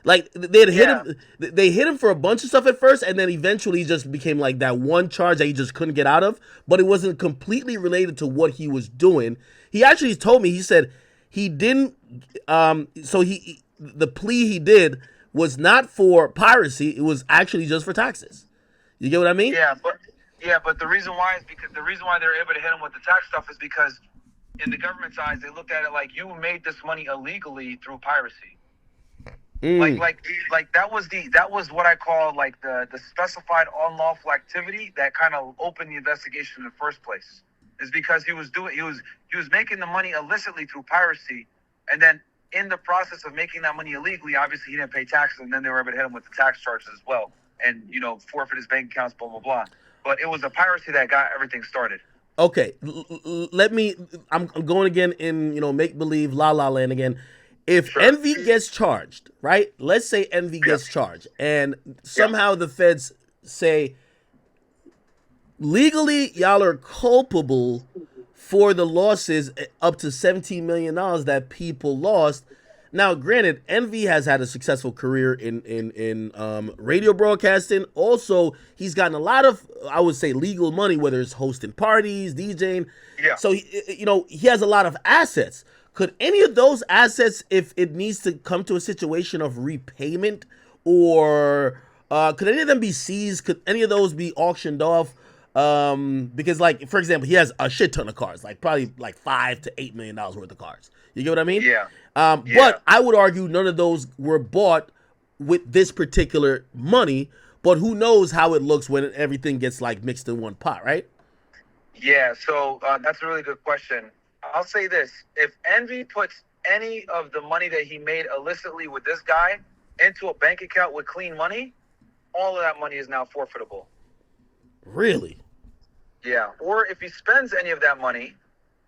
Like they had hit him, they hit him for a bunch of stuff at first, and then eventually he just became like that one charge that he just couldn't get out of. But it wasn't completely related to what he was doing. He actually told me, he said he didn't. The plea he did was not for piracy; it was actually just for taxes. You get what I mean? Yeah, but the reason why they were able to hit him with the tax stuff is because in the government's eyes, they looked at it like you made this money illegally through piracy. Like that was what I call like the specified unlawful activity that kind of opened the investigation in the first place. Is because he was making the money illicitly through piracy, and then in the process of making that money illegally, obviously he didn't pay taxes, and then they were able to hit him with the tax charges as well, and forfeit his bank accounts, blah blah blah. but it was the piracy that got everything started. Okay, let me. I'm going again in make believe La La Land again. If Sure. Envy gets charged, right? Let's say Envy gets charged, and somehow the feds say legally y'all are culpable for the losses up to $17 million that people lost. Now, granted, Envy has had a successful career in radio broadcasting. Also, he's gotten a lot of, I would say, legal money, whether it's hosting parties, DJing. Yeah. So, he has a lot of assets. Could any of those assets, if it needs to come to a situation of repayment, or could any of them be seized? Could any of those be auctioned off? Because, like, for example, he has a shit ton of cars, like probably like $5 to $8 million worth of cars. You get what I mean? Yeah. But I would argue none of those were bought with this particular money. But who knows how it looks when everything gets like mixed in one pot, right? Yeah. So that's a really good question. I'll say this: if Envy puts any of the money that he made illicitly with this guy into a bank account with clean money, all of that money is now forfeitable. Really? Yeah. Or if he spends any of that money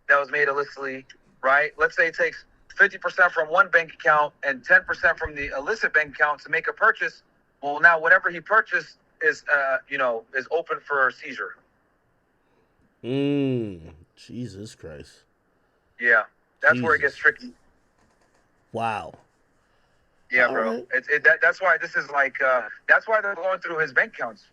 that was made illicitly, right? Let's say he takes 50% from one bank account and 10% from the illicit bank account to make a purchase. Well, now whatever he purchased is open for seizure. Jesus Christ. Yeah. That's where it gets tricky. Wow. Yeah, bro. Right. That's why this is like that's why they're going through his bank accounts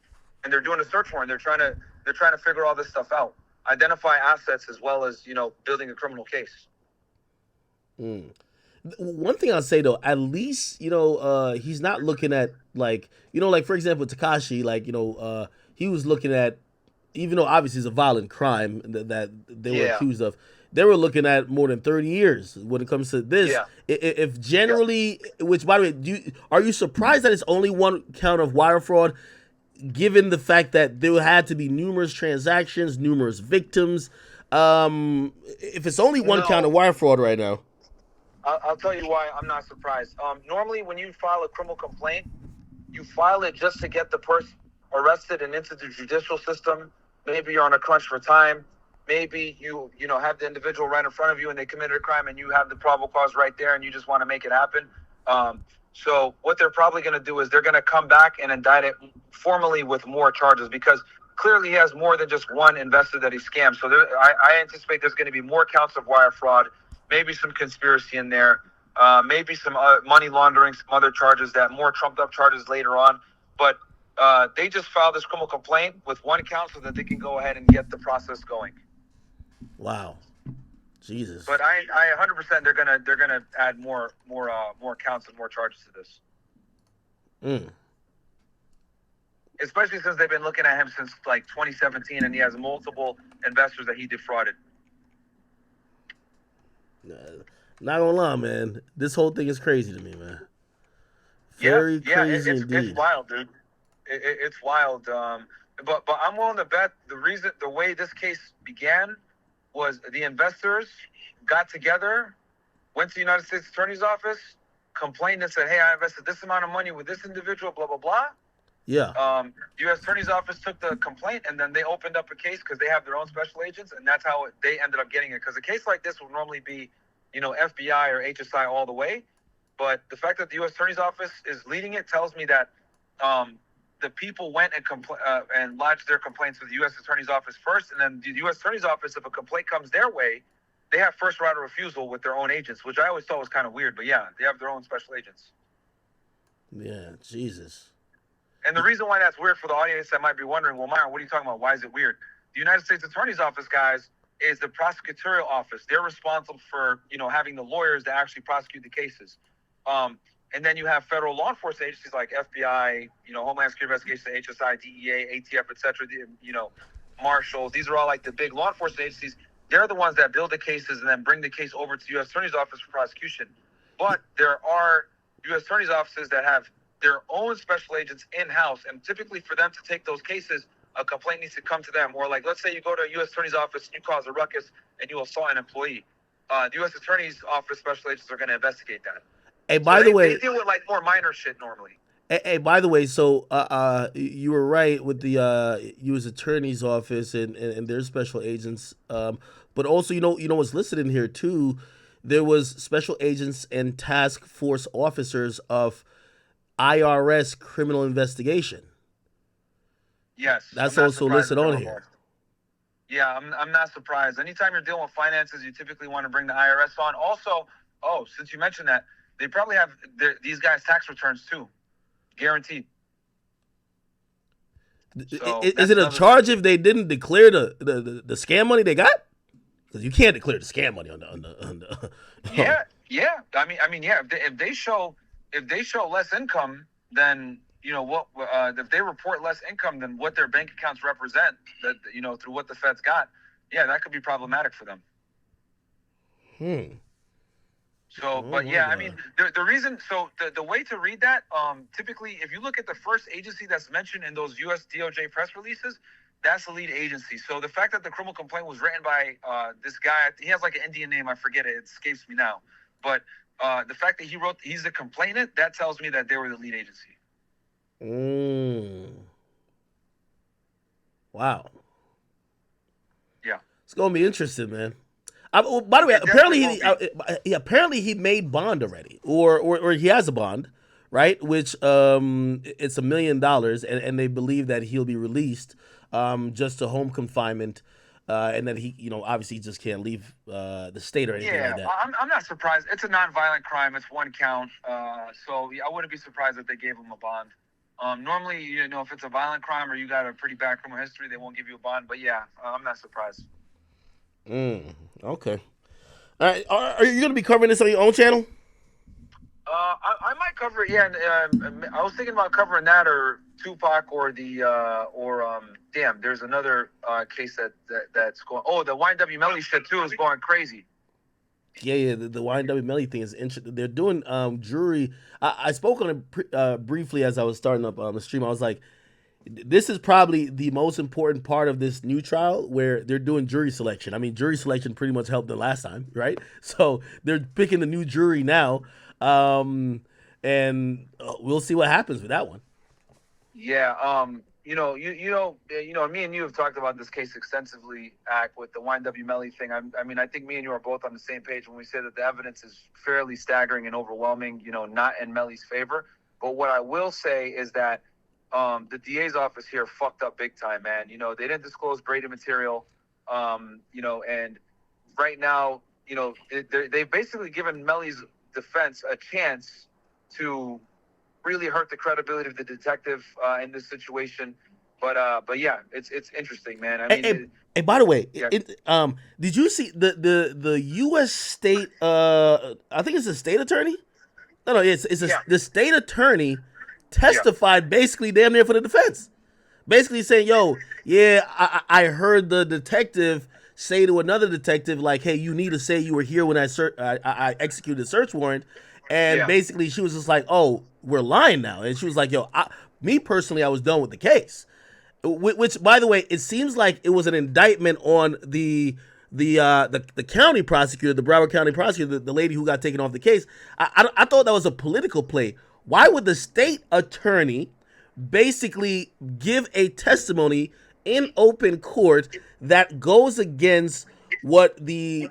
and they're doing a search warrant. They're trying to figure all this stuff out, identify assets as well as building a criminal case. One thing I'll say though, at least he's not looking at like for example Tekashi, he was looking at, even though obviously it's a violent crime that they were accused of, they were looking at more than 30 years when it comes to this. Yeah. If generally, which by the way, are you surprised that it's only one count of wire fraud, given the fact that there had to be numerous transactions, numerous victims? If it's only one count of wire fraud right now. I'll tell you why I'm not surprised. Normally, when you file a criminal complaint, you file it just to get the person arrested and into the judicial system. Maybe you're on a crunch for time. Maybe you have the individual right in front of you and they committed a crime and you have the probable cause right there and you just want to make it happen. So what they're probably going to do is they're going to come back and indict it formally with more charges, because clearly he has more than just one investor that he scammed. So I anticipate there's going to be more counts of wire fraud, maybe some conspiracy in there, maybe some money laundering, some other charges, that more trumped up charges later on. But they just filed this criminal complaint with one count so that they can go ahead and get the process going. Wow, Jesus! But I 100% they're gonna add more counts and more charges to this. Especially since they've been looking at him since like 2017, and he has multiple investors that he defrauded. Not gonna lie, man. This whole thing is crazy to me, man. Very crazy indeed. It's wild, dude. It's wild. But I'm willing to bet the way this case began was the investors got together, went to the United States Attorney's Office, complained and said, "Hey, I invested this amount of money with this individual, blah blah blah." Yeah. U.S. Attorney's Office took the complaint and then they opened up a case because they have their own special agents, and that's how they ended up getting it. Because a case like this would normally be, FBI or HSI all the way, but the fact that the U.S. Attorney's Office is leading it tells me that the people went and lodged their complaints with the U.S. Attorney's Office first, and then the U.S. Attorney's Office, if a complaint comes their way, they have first right of refusal with their own agents, which I always thought was kind of weird. But yeah, they have their own special agents. Yeah, Jesus. And the reason why that's weird for the audience that might be wondering, well, Myron, what are you talking about? Why is it weird? The United States Attorney's Office, guys, is the prosecutorial office. They're responsible for, having the lawyers that actually prosecute the cases. And then you have federal law enforcement agencies like FBI, Homeland Security Investigation, HSI, DEA, ATF, et cetera, marshals. These are all like the big law enforcement agencies. They're the ones that build the cases and then bring the case over to the U.S. Attorney's Office for prosecution. But there are U.S. Attorney's offices that have their own special agents in-house. And typically for them to take those cases, a complaint needs to come to them. Or like, let's say you go to a U.S. Attorney's Office and you cause a ruckus and you assault an employee. The U.S. Attorney's Office special agents are going to investigate that. Hey, by the way, they deal with like more minor shit normally. Hey, by the way, so you were right with the U.S. Attorney's Office and their special agents, but also you know what's listed in here too. There was special agents and task force officers of IRS criminal investigation. Yes, I'm That's not also surprised that listed they're on involved. here. Yeah, I'm not surprised. Anytime you're dealing with finances, you typically want to bring the IRS on. Also, oh, since you mentioned that, they probably have these guys' tax returns too, guaranteed. So Is that's it a another thing. charge if they didn't declare the scam money they got? Because you can't declare the scam money on the. Yeah, yeah. I mean, yeah. If they show less income, then what? If they report less income than what their bank accounts represent, that through what the Fed's got, yeah, that could be problematic for them. Hmm. So, Oh but my yeah, I mean, god. the reason, so the way to read that, typically, if you look at the first agency that's mentioned in those U.S. DOJ press releases, that's the lead agency. So the fact that the criminal complaint was written by this guy, he has like an Indian name, I forget it, it escapes me now. But the fact that he's the complainant, that tells me that they were the lead agency. Mm. Wow. Yeah, It's gonna be interesting, man. By the way, it definitely apparently will be. apparently he made bond already, or he has a bond, right? Which it's $1 million, and they believe that he'll be released, just to home confinement, and that he, obviously he just can't leave the state or anything like Yeah, that. I'm not surprised. It's a non-violent crime. It's one count. So yeah, I wouldn't be surprised if they gave him a bond. Normally, if it's a violent crime or you got a pretty bad criminal history, they won't give you a bond. But yeah, I'm not surprised. Mm, okay. All right. Are you gonna be covering this on your own channel? I might cover it. Yeah, and, I was thinking about covering that or Tupac or damn. There's another case that's going. Oh, the YW Melly shit too is going crazy. Yeah. The YNW Melly thing is interesting. They're doing jury. I spoke on it briefly as I was starting up the stream. I was like, this is probably the most important part of this new trial where they're doing jury selection. I mean, jury selection pretty much helped the last time, right? So they're picking the new jury now, and we'll see what happens with that one. Yeah, me and you have talked about this case extensively, Act, with the YNW Melly thing. I mean, I think me and you are both on the same page when we say that the evidence is fairly staggering and overwhelming, not in Melly's favor. But what I will say is that the DA's office here fucked up big time, man. They didn't disclose Brady material, and right now, they've basically given Melly's defense a chance to really hurt the credibility of the detective in this situation. But yeah, it's interesting, man. I Hey, mean, hey, hey, by the way, yeah, did you see the U.S. state? I think it's the state attorney. No, yeah, the state attorney yeah, testified basically damn near for the defense. Basically saying, "Yo, yeah, I heard the detective say to another detective like, hey, you need to say you were here when I executed a search warrant," and yeah. basically she was just like, "Oh, we're lying now," and she was like, "Yo, me personally, I was done with the case." Which, by the way, it seems like it was an indictment on the county prosecutor, the Broward County prosecutor, the lady who got taken off the case. I thought that was a political play. Why would the state attorney basically give a testimony in open court that goes against what the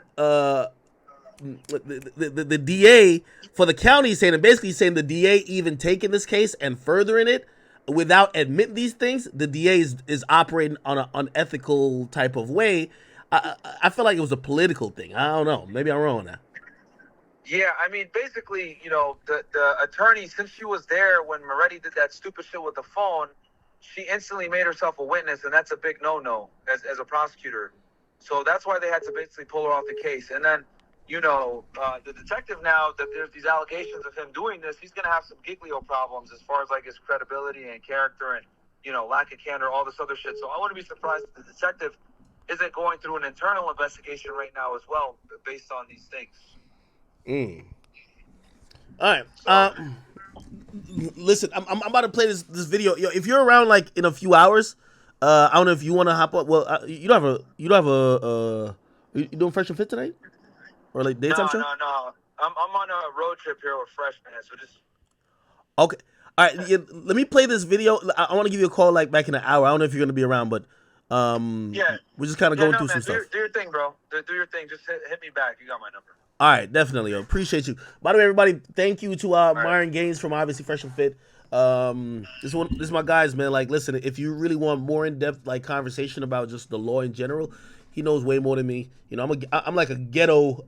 DA for the county is saying, and basically saying the DA even taking this case and furthering it without admitting these things? The DA is operating on an unethical type of way. I feel like it was a political thing. I don't know. Maybe I'm wrong on that. Yeah, I mean, basically, the attorney, since she was there when Moretti did that stupid shit with the phone, she instantly made herself a witness, and that's a big no-no as a prosecutor. So that's why they had to basically pull her off the case. And then, the detective, now that there's these allegations of him doing this, he's going to have some giglio problems as far as like his credibility and character and, lack of candor, all this other shit. So I wouldn't be surprised if the detective isn't going through an internal investigation right now as well, based on these things. Mm. All right. So. Listen, I'm about to play this video. Yo, if you're around like in a few hours, I don't know if you want to hop up. Well, you don't have you doing Fresh and Fit tonight or like No, daytime show? no, no. I'm on a road trip here with Fresh, man. So just Okay. All right, yeah, let me play this video. I want to give you a call like back in an hour. I don't know if you're gonna be around, but Yeah. we're just kind of Yeah, going no, through man. some stuff. Do your thing, bro. Do your thing. Just hit me back. You got my number. All right, definitely. Yo. Appreciate you. By the way, everybody, thank you to right. Myron Gaines from obviously Fresh and Fit. This is my guys, man. Like, listen, if you really want more in depth like conversation about just the law in general, he knows way more than me. You know, I'm like a ghetto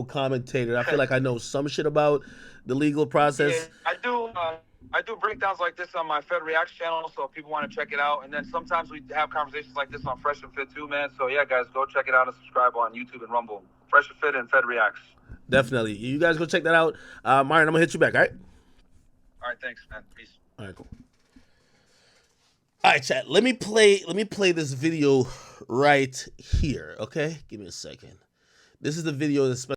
commentator. I feel like I know some shit about the legal process. Yeah, I do breakdowns like this on my Fed Reacts channel, so if people want to check it out. And then sometimes we have conversations like this on Fresh and Fit too, man. So yeah, guys, go check it out and subscribe on YouTube and Rumble. Fresh and Fit and Fed Reacts. Definitely, you guys go check that out. Myron, I'm gonna hit you back. All right. All right, thanks, man. Peace. All right, cool. All right, chat. Let me play this video right here. Okay, give me a second. This is the video that's